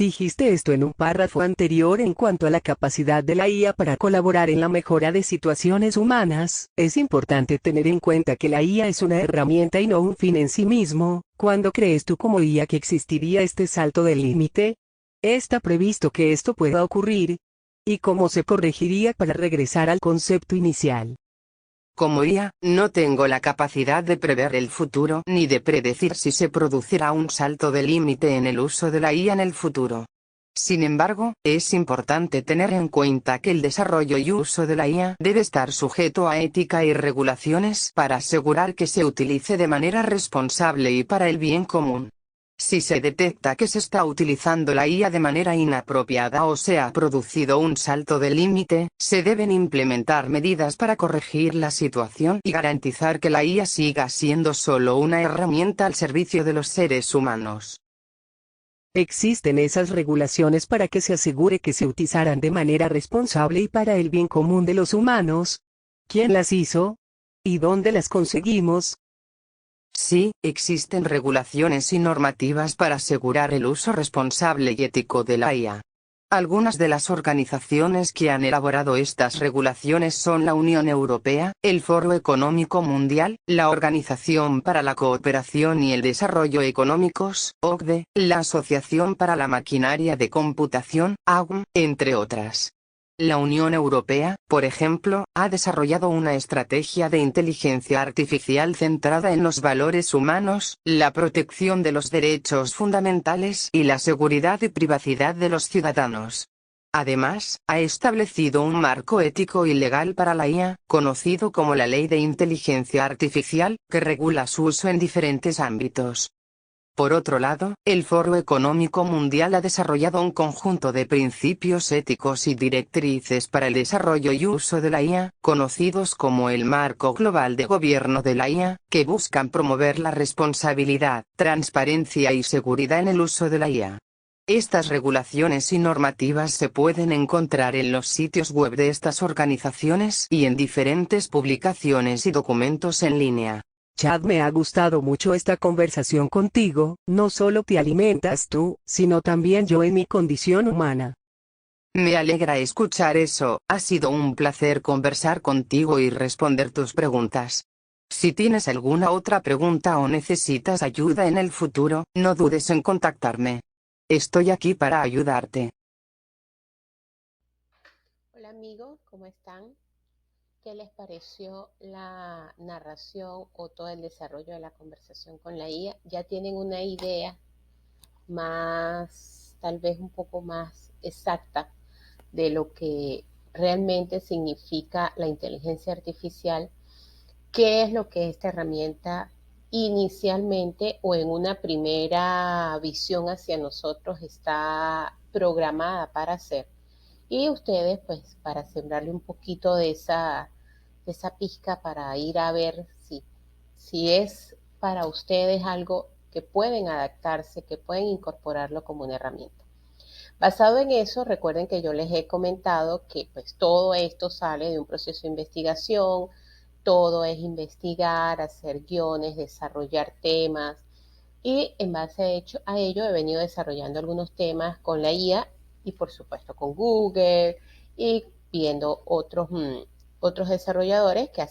Dijiste esto en un párrafo anterior en cuanto a la capacidad de la IA para colaborar en la mejora de situaciones humanas. Es importante tener en cuenta que la IA es una herramienta y no un fin en sí mismo. ¿Cuándo crees tú como IA que existiría este salto del límite? ¿Está previsto que esto pueda ocurrir? ¿Y cómo se corregiría para regresar al concepto inicial? Como IA, no tengo la capacidad de prever el futuro ni de predecir si se producirá un salto de límite en el uso de la IA en el futuro. Sin embargo, es importante tener en cuenta que el desarrollo y uso de la IA debe estar sujeto a ética y regulaciones para asegurar que se utilice de manera responsable y para el bien común. Si se detecta que se está utilizando la IA de manera inapropiada o se ha producido un salto de límite, se deben implementar medidas para corregir la situación y garantizar que la IA siga siendo solo una herramienta al servicio de los seres humanos. ¿Existen esas regulaciones para que se asegure que se utilizarán de manera responsable y para el bien común de los humanos? ¿Quién las hizo? ¿Y dónde las conseguimos? Sí, existen regulaciones y normativas para asegurar el uso responsable y ético de la IA. Algunas de las organizaciones que han elaborado estas regulaciones son la Unión Europea, el Foro Económico Mundial, la Organización para la Cooperación y el Desarrollo Económicos, OCDE, la Asociación para la Maquinaria de Computación, AUM, entre otras. La Unión Europea, por ejemplo, ha desarrollado una estrategia de inteligencia artificial centrada en los valores humanos, la protección de los derechos fundamentales y la seguridad y privacidad de los ciudadanos. Además, ha establecido un marco ético y legal para la IA, conocido como la Ley de Inteligencia Artificial, que regula su uso en diferentes ámbitos. Por otro lado, el Foro Económico Mundial ha desarrollado un conjunto de principios éticos y directrices para el desarrollo y uso de la IA, conocidos como el Marco Global de Gobierno de la IA, que buscan promover la responsabilidad, transparencia y seguridad en el uso de la IA. Estas regulaciones y normativas se pueden encontrar en los sitios web de estas organizaciones y en diferentes publicaciones y documentos en línea. Chad, me ha gustado mucho esta conversación contigo. No solo te alimentas tú, sino también yo en mi condición humana. Me alegra escuchar eso, ha sido un placer conversar contigo y responder tus preguntas. Si tienes alguna otra pregunta o necesitas ayuda en el futuro, no dudes en contactarme. Estoy aquí para ayudarte. Hola amigos, ¿cómo están? ¿Qué les pareció la narración o todo el desarrollo de la conversación con la IA? ¿Ya tienen una idea más, tal vez un poco más exacta de lo que realmente significa la inteligencia artificial? ¿Qué es lo que esta herramienta inicialmente o en una primera visión hacia nosotros está programada para hacer? Y ustedes, pues, para sembrarle un poquito de esa pizca para ir a ver si es para ustedes algo que pueden adaptarse, que pueden incorporarlo como una herramienta. Basado en eso, recuerden que yo les he comentado que pues todo esto sale de un proceso de investigación, todo es investigar, hacer guiones, desarrollar temas, y en base a ello he venido desarrollando algunos temas con la IA y por supuesto con Google y viendo otros desarrolladores que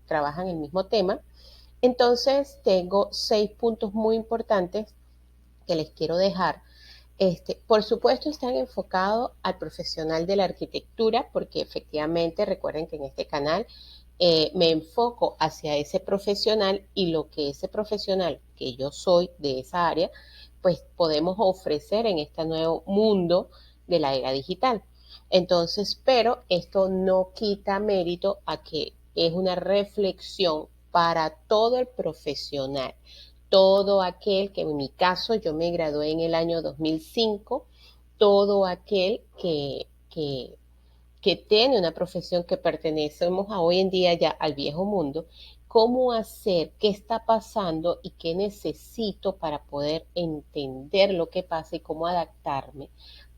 trabajan el mismo tema. Entonces tengo 6 puntos muy importantes que les quiero dejar. Por supuesto están enfocados al profesional de la arquitectura, porque efectivamente recuerden que en este canal me enfoco hacia ese profesional y lo que ese profesional, que yo soy de esa área, pues podemos ofrecer en este nuevo mundo de la era digital. Entonces, pero esto no quita mérito a que es una reflexión para todo el profesional, todo aquel que en mi caso yo me gradué en el año 2005, todo aquel que tiene una profesión que pertenecemos a hoy en día ya al viejo mundo, cómo hacer, qué está pasando y qué necesito para poder entender lo que pasa y cómo adaptarme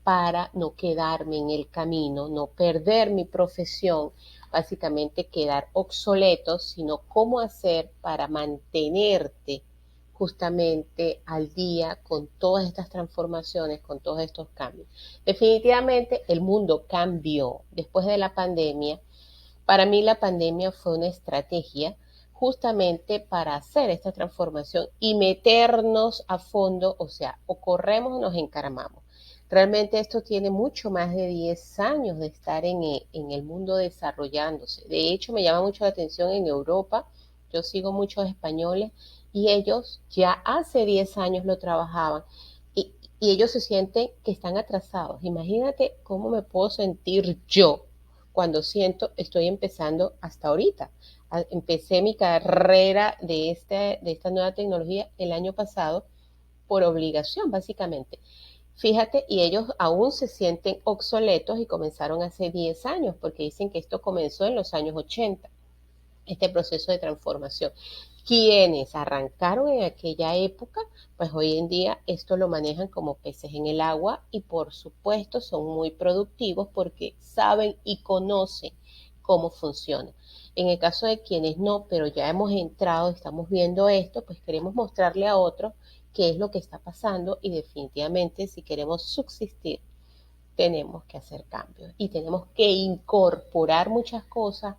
para no quedarme en el camino, no perder mi profesión, básicamente quedar obsoleto, sino cómo hacer para mantenerte justamente al día con todas estas transformaciones, con todos estos cambios. Definitivamente el mundo cambió después de la pandemia. Para mí la pandemia fue una estrategia justamente para hacer esta transformación y meternos a fondo, o sea, o corremos o nos encaramamos. Realmente esto tiene mucho más de 10 años de estar en el mundo desarrollándose. De hecho, me llama mucho la atención en Europa. Yo sigo muchos españoles y ellos ya hace 10 años lo trabajaban y ellos se sienten que están atrasados. Imagínate cómo me puedo sentir yo cuando estoy empezando hasta ahorita. Empecé mi carrera de esta nueva tecnología el año pasado por obligación, básicamente. Fíjate, y ellos aún se sienten obsoletos y comenzaron hace 10 años, porque dicen que esto comenzó en los años 80, este proceso de transformación. Quienes arrancaron en aquella época, pues hoy en día esto lo manejan como peces en el agua y por supuesto son muy productivos porque saben y conocen cómo funciona. En el caso de quienes no, pero ya hemos entrado, estamos viendo esto, pues queremos mostrarle a otros qué es lo que está pasando y definitivamente si queremos subsistir tenemos que hacer cambios y tenemos que incorporar muchas cosas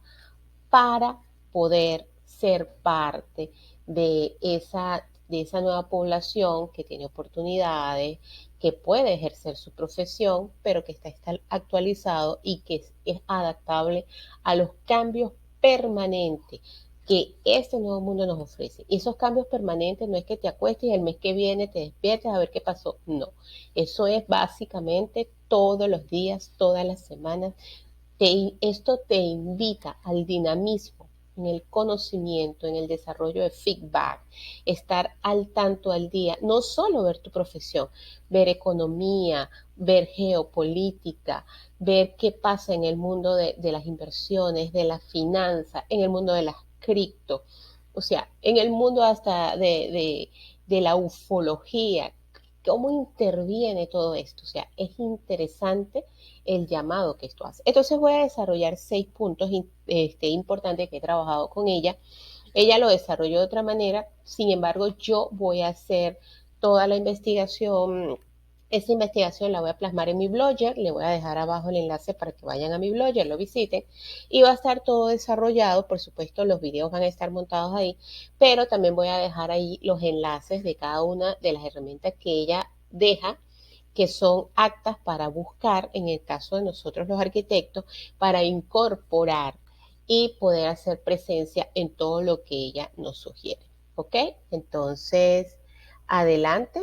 para poder ser parte de esa nueva población que tiene oportunidades, que puede ejercer su profesión, pero que está actualizado y que es adaptable a los cambios permanentes que este nuevo mundo nos ofrece. Y esos cambios permanentes no es que te acuestes y el mes que viene te despiertes a ver qué pasó. No, eso es básicamente todos los días, todas las semanas. Esto te invita al dinamismo, en el conocimiento, en el desarrollo de feedback, estar al tanto al día, no solo ver tu profesión, ver economía, ver geopolítica, ver qué pasa en el mundo de las inversiones, de la finanza, en el mundo de las cripto, o sea, en el mundo hasta de la ufología, cómo interviene todo esto. O sea, es interesante el llamado que esto hace. Entonces voy a desarrollar 6 puntos importantes que he trabajado con ella. Ella lo desarrolló de otra manera, sin embargo, yo voy a hacer toda la investigación. Esa investigación la voy a plasmar en mi blogger, le voy a dejar abajo el enlace para que vayan a mi blogger, lo visiten, y va a estar todo desarrollado, por supuesto los videos van a estar montados ahí, pero también voy a dejar ahí los enlaces de cada una de las herramientas que ella deja, que son actas para buscar, en el caso de nosotros los arquitectos, para incorporar y poder hacer presencia en todo lo que ella nos sugiere. ¿Ok? Entonces, adelante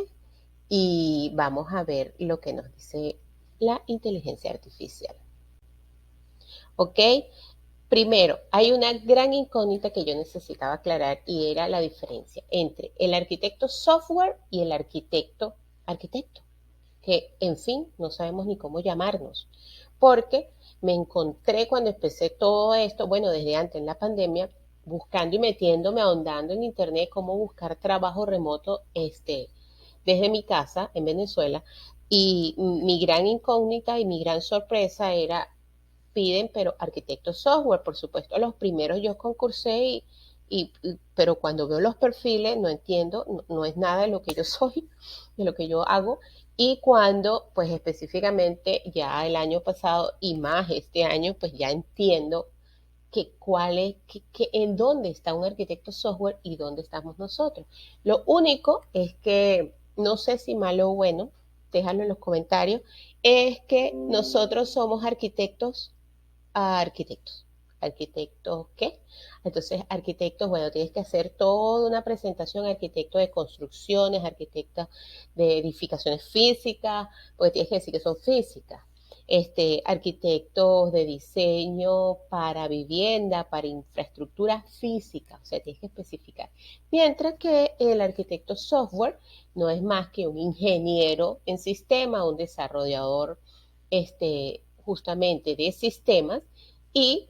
y vamos a ver lo que nos dice la inteligencia artificial. ¿Ok? Primero, hay una gran incógnita que yo necesitaba aclarar y era la diferencia entre el arquitecto software y el arquitecto, que en fin, no sabemos ni cómo llamarnos, porque me encontré cuando empecé todo esto, bueno, desde antes en la pandemia, buscando y metiéndome, ahondando en internet cómo buscar trabajo remoto desde mi casa en Venezuela, y mi gran incógnita y mi gran sorpresa era piden, pero arquitectos software, por supuesto, los primeros yo concursé pero cuando veo los perfiles no entiendo, no es nada de lo que yo soy, de lo que yo hago, y cuando pues específicamente ya el año pasado y más este año, pues ya entiendo en dónde está un arquitecto software y dónde estamos nosotros. Lo único es que, no sé si malo o bueno, déjalo en los comentarios, es que nosotros somos arquitectos a arquitectos. ¿Arquitectos qué? Entonces, arquitectos, bueno, tienes que hacer toda una presentación, arquitecto de construcciones, arquitecto de edificaciones físicas, porque tienes que decir que son físicas. Arquitectos de diseño para vivienda, para infraestructura física, o sea, tienes que especificar. Mientras que el arquitecto software no es más que un ingeniero en sistema, un desarrollador justamente de sistemas y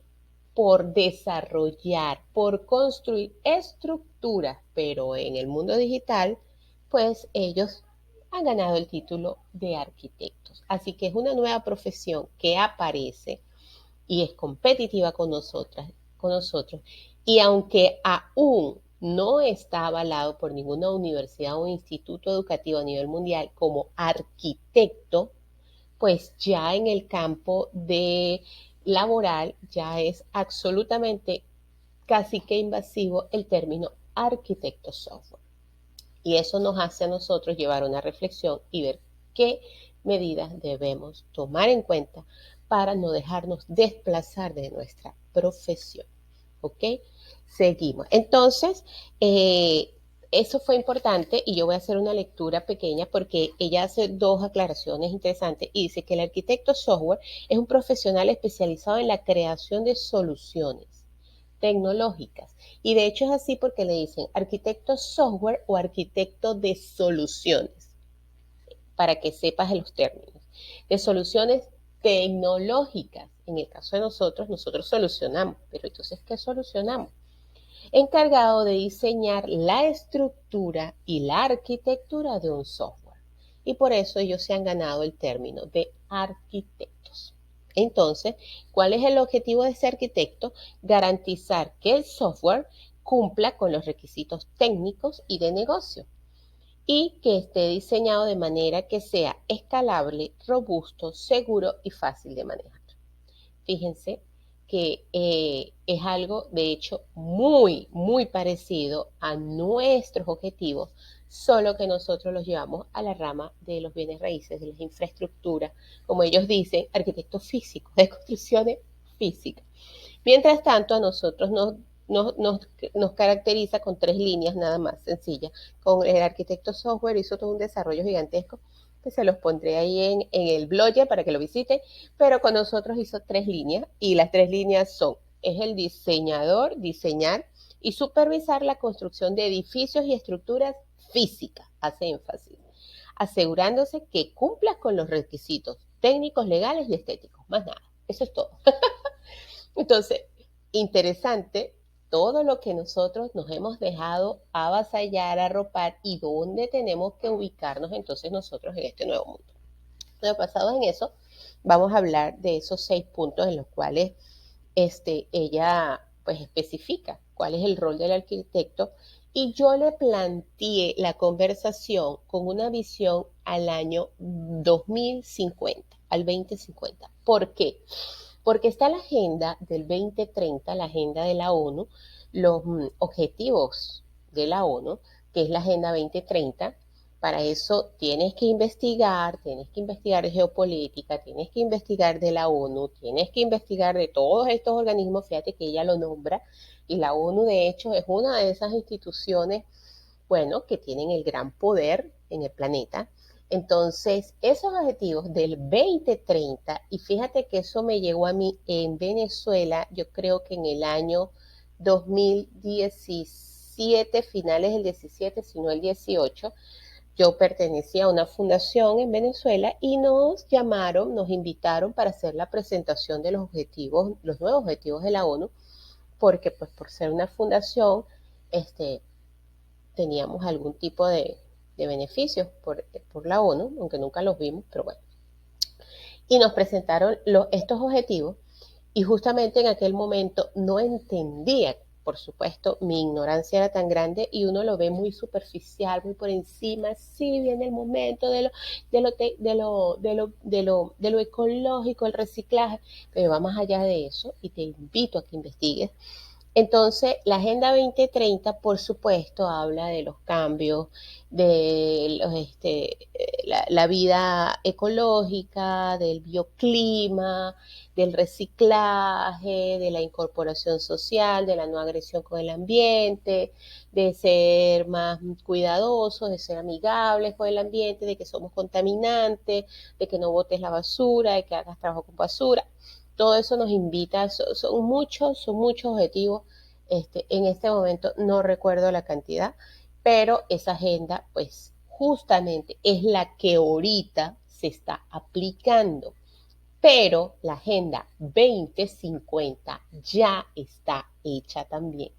por desarrollar, por construir estructuras, pero en el mundo digital, pues ellos han ganado el título de arquitectos. Así que es una nueva profesión que aparece y es competitiva con nosotros. Y aunque aún no está avalado por ninguna universidad o instituto educativo a nivel mundial como arquitecto, pues ya en el campo de laboral ya es absolutamente casi que invasivo el término arquitecto software. Y eso nos hace a nosotros llevar una reflexión y ver qué medidas debemos tomar en cuenta para no dejarnos desplazar de nuestra profesión. ¿Ok? Seguimos. Entonces, eso fue importante y yo voy a hacer una lectura pequeña porque ella hace dos aclaraciones interesantes y dice que el arquitecto software es un profesional especializado en la creación de soluciones tecnológicas. Y de hecho es así porque le dicen arquitecto software o arquitecto de soluciones, para que sepas los términos. De soluciones tecnológicas. En el caso de nosotros solucionamos. Pero entonces, ¿qué solucionamos? Encargado de diseñar la estructura y la arquitectura de un software. Y por eso ellos se han ganado el término de arquitectos. Entonces, ¿cuál es el objetivo de ese arquitecto? Garantizar que el software cumpla con los requisitos técnicos y de negocio y que esté diseñado de manera que sea escalable, robusto, seguro y fácil de manejar. Fíjense que es algo, de hecho, muy, muy parecido a nuestros objetivos, solo que nosotros los llevamos a la rama de los bienes raíces, de las infraestructuras, como ellos dicen, arquitectos físicos, de construcciones físicas. Mientras tanto, a nosotros nos caracteriza con 3 líneas nada más, sencillas. Con el arquitecto software hizo todo un desarrollo gigantesco, que se los pondré ahí en el blog para que lo visiten, pero con nosotros hizo 3 líneas, y las 3 líneas son, es el diseñador, diseñar y supervisar la construcción de edificios y estructuras físicas, hace énfasis, asegurándose que cumplas con los requisitos técnicos, legales y estéticos, más nada, eso es todo. Entonces, interesante todo lo que nosotros nos hemos dejado avasallar, arropar y dónde tenemos que ubicarnos entonces nosotros en este nuevo mundo. Entonces, basados en eso, vamos a hablar de esos 6 puntos en los cuales ella pues especifica cuál es el rol del arquitecto, y yo le planteé la conversación con una visión al año 2050, al 2050. ¿Por qué? Porque está la agenda del 2030, la agenda de la ONU, los objetivos de la ONU, que es la agenda 2030. Para eso tienes que investigar de geopolítica, tienes que investigar de la ONU, tienes que investigar de todos estos organismos, fíjate que ella lo nombra, y la ONU de hecho es una de esas instituciones, bueno, que tienen el gran poder en el planeta. Entonces, esos objetivos del 2030, y fíjate que eso me llegó a mí en Venezuela, yo creo que en el año 2017, finales del 17, sino el 18, yo pertenecía a una fundación en Venezuela y nos llamaron, nos invitaron para hacer la presentación de los objetivos, los nuevos objetivos de la ONU, porque pues por ser una fundación, teníamos algún tipo de beneficios por la ONU, aunque nunca los vimos, pero bueno. Y nos presentaron estos objetivos, y justamente en aquel momento no entendía, por supuesto, mi ignorancia era tan grande y uno lo ve muy superficial, muy por encima. Sí, viene el momento de lo ecológico, el reciclaje, pero va más allá de eso y te invito a que investigues. Entonces, la Agenda 2030, por supuesto, habla de los cambios, de la vida ecológica, del bioclima, del reciclaje, de la incorporación social, de la no agresión con el ambiente, de ser más cuidadosos, de ser amigables con el ambiente, de que somos contaminantes, de que no botes la basura, de que hagas trabajo con basura. Todo eso nos invita, son muchos objetivos. En este momento no recuerdo la cantidad, pero esa agenda, pues justamente es la que ahorita se está aplicando. Pero la agenda 2050 ya está hecha también.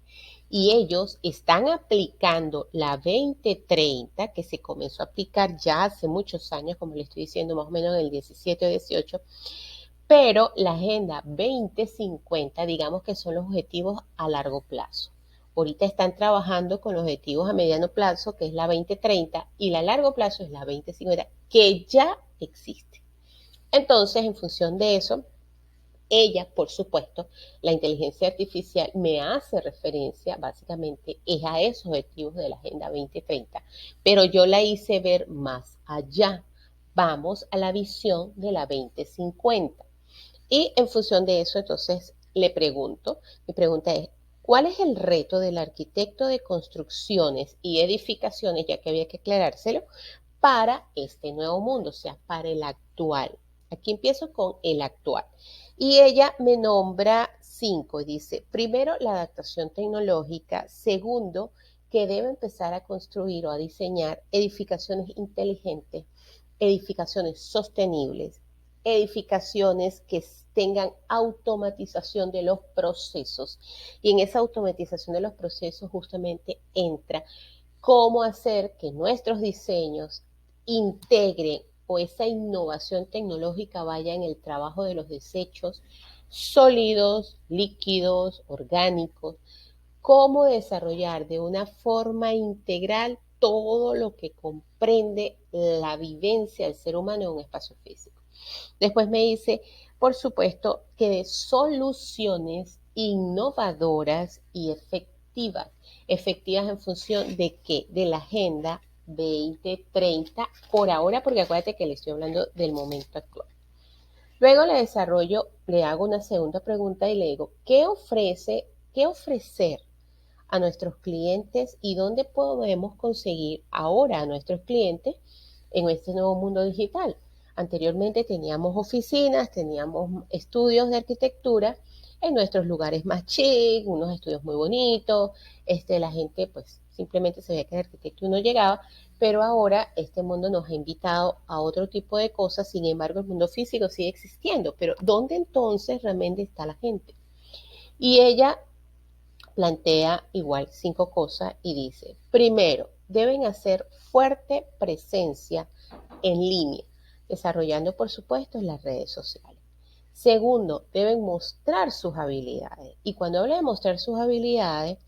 Y ellos están aplicando la 2030, que se comenzó a aplicar ya hace muchos años, como le estoy diciendo, más o menos en el 17 o 18, pero la Agenda 2050, digamos que son los objetivos a largo plazo. Ahorita están trabajando con los objetivos a mediano plazo, que es la 2030, y la largo plazo es la 2050, que ya existe. Entonces, en función de eso, ella, por supuesto, la inteligencia artificial me hace referencia, básicamente, es a esos objetivos de la Agenda 2030, pero yo la hice ver más allá. Vamos a la visión de la 2050. Y en función de eso, entonces, le pregunto, mi pregunta es, ¿cuál es el reto del arquitecto de construcciones y edificaciones, ya que había que aclarárselo, para este nuevo mundo, o sea, para el actual? Aquí empiezo con el actual. Y ella me nombra 5 y dice, primero, la adaptación tecnológica. Segundo, que debe empezar a construir o a diseñar edificaciones inteligentes, edificaciones sostenibles, edificaciones que tengan automatización de los procesos. Y en esa automatización de los procesos justamente entra cómo hacer que nuestros diseños integren o esa innovación tecnológica vaya en el trabajo de los desechos sólidos, líquidos, orgánicos, cómo desarrollar de una forma integral todo lo que comprende la vivencia del ser humano en un espacio físico. Después me dice, por supuesto, que de soluciones innovadoras y efectivas. Efectivas en función de qué? De la Agenda 2030, por ahora, porque acuérdate que le estoy hablando del momento actual. Luego le desarrollo, le hago una segunda pregunta y le digo, qué ofrecer a nuestros clientes y dónde podemos conseguir ahora a nuestros clientes en este nuevo mundo digital? Anteriormente teníamos oficinas, teníamos estudios de arquitectura en nuestros lugares más chic, unos estudios muy bonitos, la gente pues simplemente se veía que el arquitecto no llegaba, pero ahora este mundo nos ha invitado a otro tipo de cosas. Sin embargo, el mundo físico sigue existiendo, pero ¿dónde entonces realmente está la gente? Y ella plantea igual 5 cosas y dice, primero, deben hacer fuerte presencia en línea, desarrollando por supuesto las redes sociales. Segundo, deben mostrar sus habilidades. Y cuando habla de mostrar sus habilidades,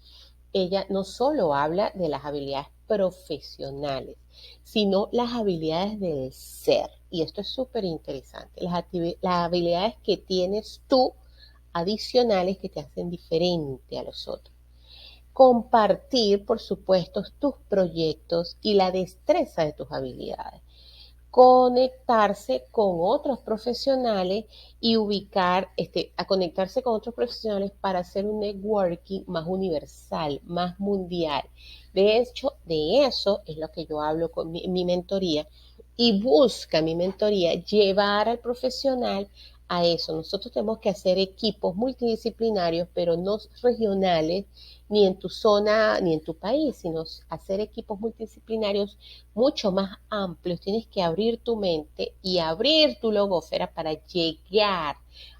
ella no solo habla de las habilidades profesionales, sino las habilidades del ser. Y esto es súper interesante. Las habilidades que tienes tú adicionales que te hacen diferente a los otros. Compartir, por supuesto, tus proyectos y la destreza de tus habilidades. Conectarse con otros profesionales y a conectarse con otros profesionales para hacer un networking más universal, más mundial. De hecho, de eso es lo que yo hablo con mi mentoría, y busca mi mentoría llevar al profesional a eso. Nosotros tenemos que hacer equipos multidisciplinarios, pero no regionales, ni en tu zona, ni en tu país, sino hacer equipos multidisciplinarios mucho más amplios. Tienes que abrir tu mente y abrir tu logósfera para llegar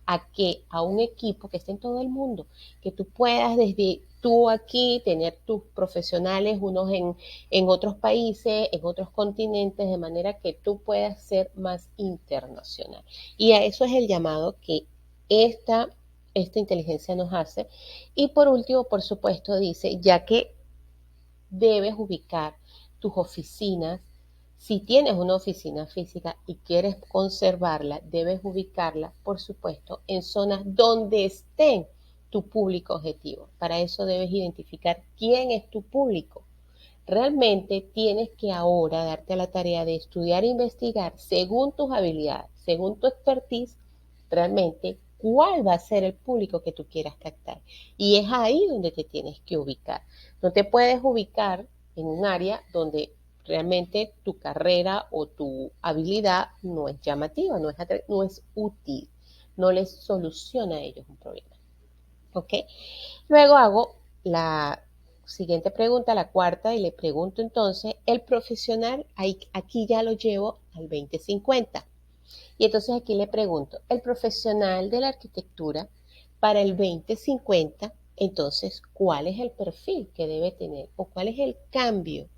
a un equipo que esté en todo el mundo, que tú puedas desde tú aquí tener tus profesionales, unos en otros países, en otros continentes, de manera que tú puedas ser más internacional. Y a eso es el llamado que esta inteligencia nos hace. Y por último, por supuesto, dice, ya que debes ubicar tus oficinas, si tienes una oficina física y quieres conservarla, debes ubicarla, por supuesto, en zonas donde estén tu público objetivo. Para eso debes identificar quién es tu público. Realmente tienes que ahora darte a la tarea de estudiar e investigar según tus habilidades, según tu expertise, realmente cuál va a ser el público que tú quieras captar. Y es ahí donde te tienes que ubicar. No te puedes ubicar en un área donde realmente tu carrera o tu habilidad no es llamativa, no es útil, no les soluciona a ellos un problema. ¿Ok? Luego hago la siguiente pregunta, la cuarta, y le pregunto entonces, el profesional, aquí ya lo llevo al 2050. Y entonces aquí le pregunto, el profesional de la arquitectura para el 2050, entonces, ¿cuál es el perfil que debe tener o cuál es el cambio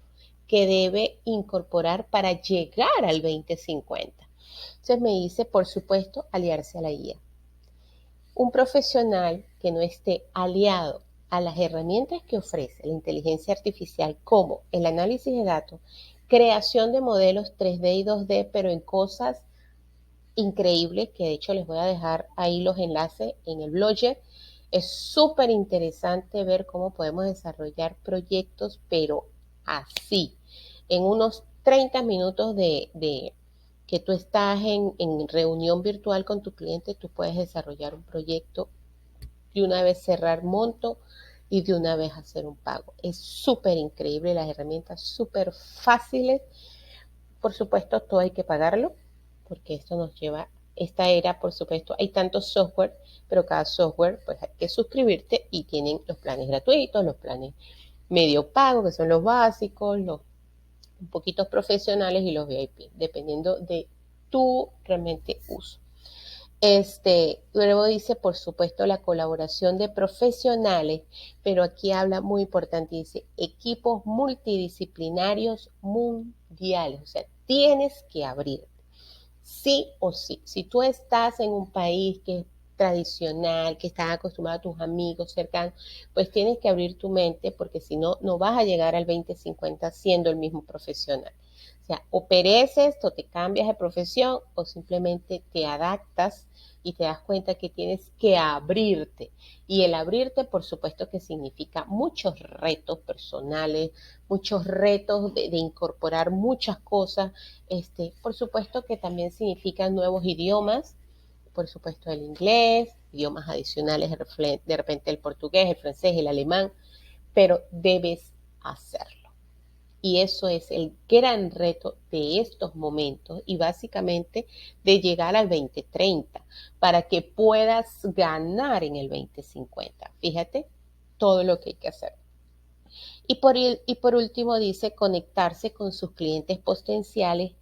que debe incorporar para llegar al 2050? Entonces me dice, por supuesto, aliarse a la IA. Un profesional que no esté aliado a las herramientas que ofrece la inteligencia artificial como el análisis de datos, creación de modelos 3D y 2D, pero en cosas increíbles, que de hecho les voy a dejar ahí los enlaces en el blogger. Es súper interesante ver cómo podemos desarrollar proyectos, pero así, en unos 30 minutos de que tú estás en reunión virtual con tu cliente, tú puedes desarrollar un proyecto, de una vez cerrar monto y de una vez hacer un pago. Es súper increíble, las herramientas súper fáciles. Por supuesto, todo hay que pagarlo, porque esto nos lleva, esta era, por supuesto, hay tantos software, pero cada software, pues hay que suscribirte y tienen los planes gratuitos, los planes medio pago, que son los básicos, los un poquitos profesionales y los VIP, dependiendo de tu realmente uso. Luego dice, por supuesto, la colaboración de profesionales, pero aquí habla muy importante, dice, equipos multidisciplinarios mundiales, o sea, tienes que abrir, sí o sí. Si tú estás en un país que es tradicional, que estás acostumbrado a tus amigos cercanos, pues tienes que abrir tu mente, porque si no, no vas a llegar al 2050 siendo el mismo profesional. O sea, o pereces o te cambias de profesión o simplemente te adaptas y te das cuenta que tienes que abrirte. Y el abrirte, por supuesto, que significa muchos retos personales, muchos retos de incorporar muchas cosas. Por supuesto que también significa nuevos idiomas, por supuesto el inglés, idiomas adicionales, de repente el portugués, el francés, el alemán, pero debes hacerlo. Y eso es el gran reto de estos momentos y básicamente de llegar al 2030 para que puedas ganar en el 2050. Fíjate todo lo que hay que hacer. Y por último dice conectarse con sus clientes potenciales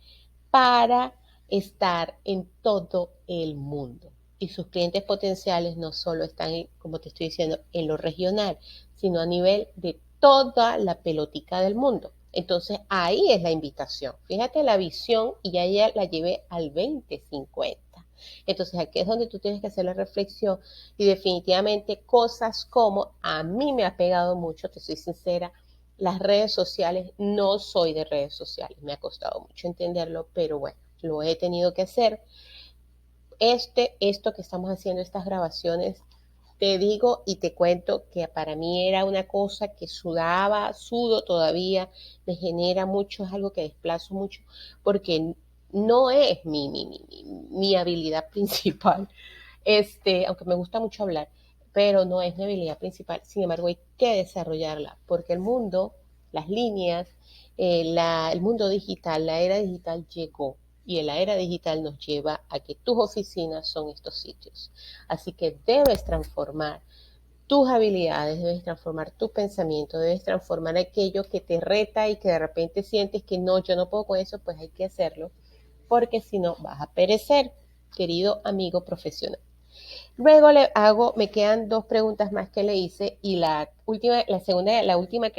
para estar en todo el mundo. Y sus clientes potenciales no solo están, como te estoy diciendo, en lo regional, sino a nivel de toda la pelotica del mundo. Entonces ahí es la invitación. Fíjate la visión y ya la llevé al 2050. Entonces aquí es donde tú tienes que hacer la reflexión y definitivamente cosas como a mí me ha pegado mucho, te soy sincera, las redes sociales, no soy de redes sociales, me ha costado mucho entenderlo, pero bueno, lo he tenido que hacer. Esto que estamos haciendo, estas grabaciones, te digo y te cuento que para mí era una cosa que sudo todavía, me genera mucho, es algo que desplazo mucho, porque no es mi habilidad principal, aunque me gusta mucho hablar, pero no es mi habilidad principal. Sin embargo, hay que desarrollarla, porque el mundo, las líneas, el mundo digital, la era digital llegó. Y la era digital nos lleva a que tus oficinas son estos sitios. Así que debes transformar tus habilidades, debes transformar tu pensamiento, debes transformar aquello que te reta y que de repente sientes que no, yo no puedo con eso, pues hay que hacerlo, porque si no vas a perecer, querido amigo profesional. Luego me quedan dos preguntas más que le hice y la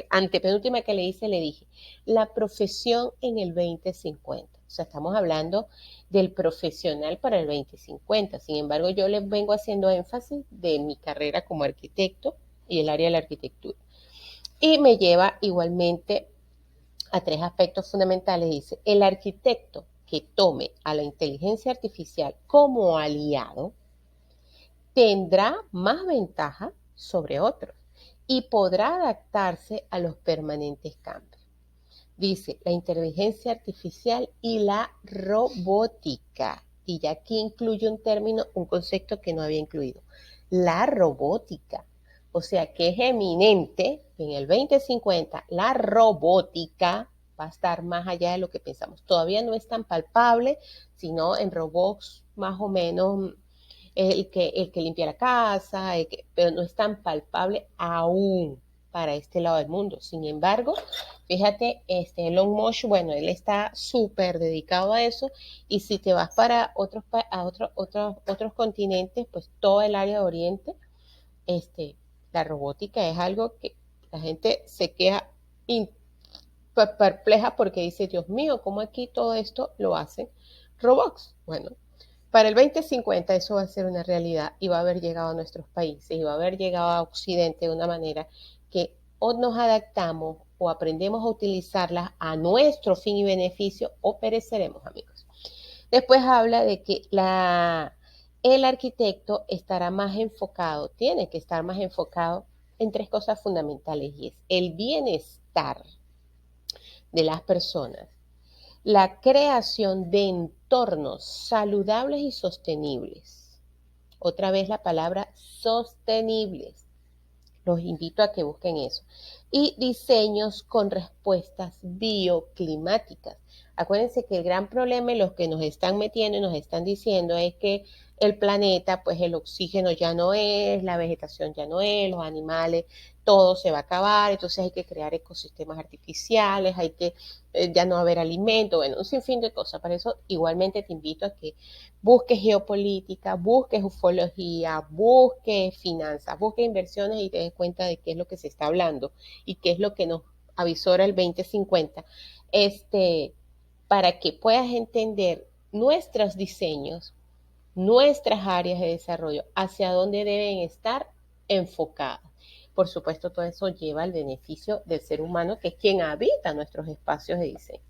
antepenúltima que le hice, le dije, la profesión en el 2050. O sea, estamos hablando del profesional para el 2050. Sin embargo, yo les vengo haciendo énfasis de mi carrera como arquitecto y el área de la arquitectura. Y me lleva igualmente a tres aspectos fundamentales. Dice, el arquitecto que tome a la inteligencia artificial como aliado tendrá más ventaja sobre otros y podrá adaptarse a los permanentes cambios. Dice, la inteligencia artificial y la robótica. Y ya aquí incluye un concepto que no había incluido. La robótica. O sea que es eminente en el 2050, la robótica va a estar más allá de lo que pensamos. Todavía no es tan palpable, sino en robots más o menos el que limpia la casa, pero no es tan palpable aún para este lado del mundo. Sin embargo, fíjate, Elon Musk, bueno, él está súper dedicado a eso, y si te vas para otros continentes, pues todo el área de Oriente, la robótica es algo que la gente se queda perpleja porque dice, Dios mío, ¿cómo aquí todo esto lo hacen robots? Bueno, Para el 2050 eso va a ser una realidad y va a haber llegado a nuestros países y va a haber llegado a Occidente de una manera que o nos adaptamos o aprendemos a utilizarlas a nuestro fin y beneficio o pereceremos, amigos. Después habla de que el arquitecto estará más enfocado, tiene que estar más enfocado en tres cosas fundamentales y es el bienestar de las personas, la creación de entornos saludables y sostenibles. Otra vez la palabra sostenibles. Los invito a que busquen eso. Y diseños con respuestas bioclimáticas. Acuérdense que el gran problema en los que nos están metiendo y nos están diciendo es que el planeta, pues el oxígeno ya no es, la vegetación ya no es, los animales, todo se va a acabar, entonces hay que crear ecosistemas artificiales, hay que ya no haber alimento, bueno, un sinfín de cosas. Para eso igualmente te invito a que busques geopolítica, busques ufología, busques finanzas, busques inversiones y te des cuenta de qué es lo que se está hablando y qué es lo que nos avisora el 2050, para que puedas entender nuestros diseños, nuestras áreas de desarrollo, hacia dónde deben estar enfocadas. Por supuesto, todo eso lleva al beneficio del ser humano, que es quien habita nuestros espacios de diseño.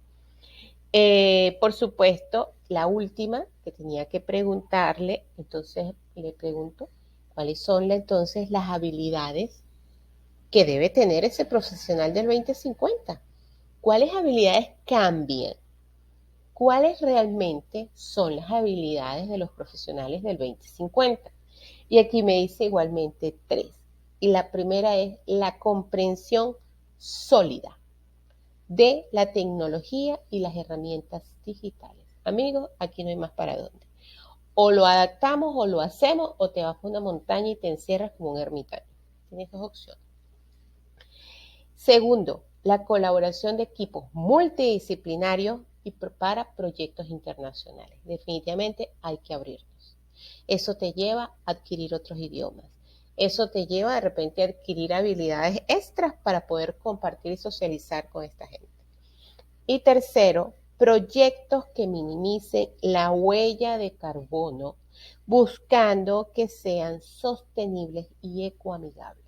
Por supuesto, la última que tenía que preguntarle, entonces le pregunto, ¿cuáles son entonces las habilidades que debe tener ese profesional del 2050? ¿Cuáles habilidades cambian? ¿Cuáles realmente son las habilidades de los profesionales del 2050? Y aquí me dice igualmente tres. Y la primera es la comprensión sólida de la tecnología y las herramientas digitales. Amigos, aquí no hay más para dónde. O lo adaptamos o lo hacemos o te vas a una montaña y te encierras como un ermitaño. Tienes dos opciones. Segundo, la colaboración de equipos multidisciplinarios y para proyectos internacionales. Definitivamente hay que abrirnos. Eso te lleva a adquirir otros idiomas. Eso te lleva de repente a adquirir habilidades extras para poder compartir y socializar con esta gente. Y tercero, proyectos que minimicen la huella de carbono, buscando que sean sostenibles y ecoamigables.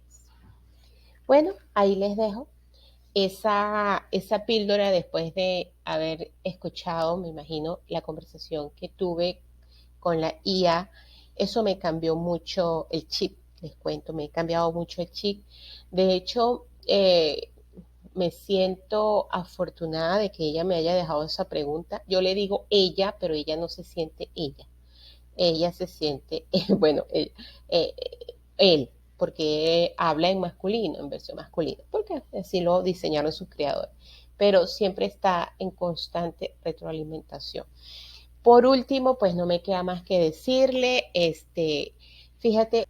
Bueno, ahí les dejo esa píldora después de haber escuchado, me imagino, la conversación que tuve con la IA. Eso me cambió mucho el chip, les cuento, me he cambiado mucho el chip. De hecho, me siento afortunada de que ella me haya dejado esa pregunta. Yo le digo ella, pero ella no se siente ella. Ella se siente, bueno, él, porque habla en masculino, en versión masculina, porque así lo diseñaron sus creadores, pero siempre está en constante retroalimentación. Por último, pues no me queda más que decirle, fíjate,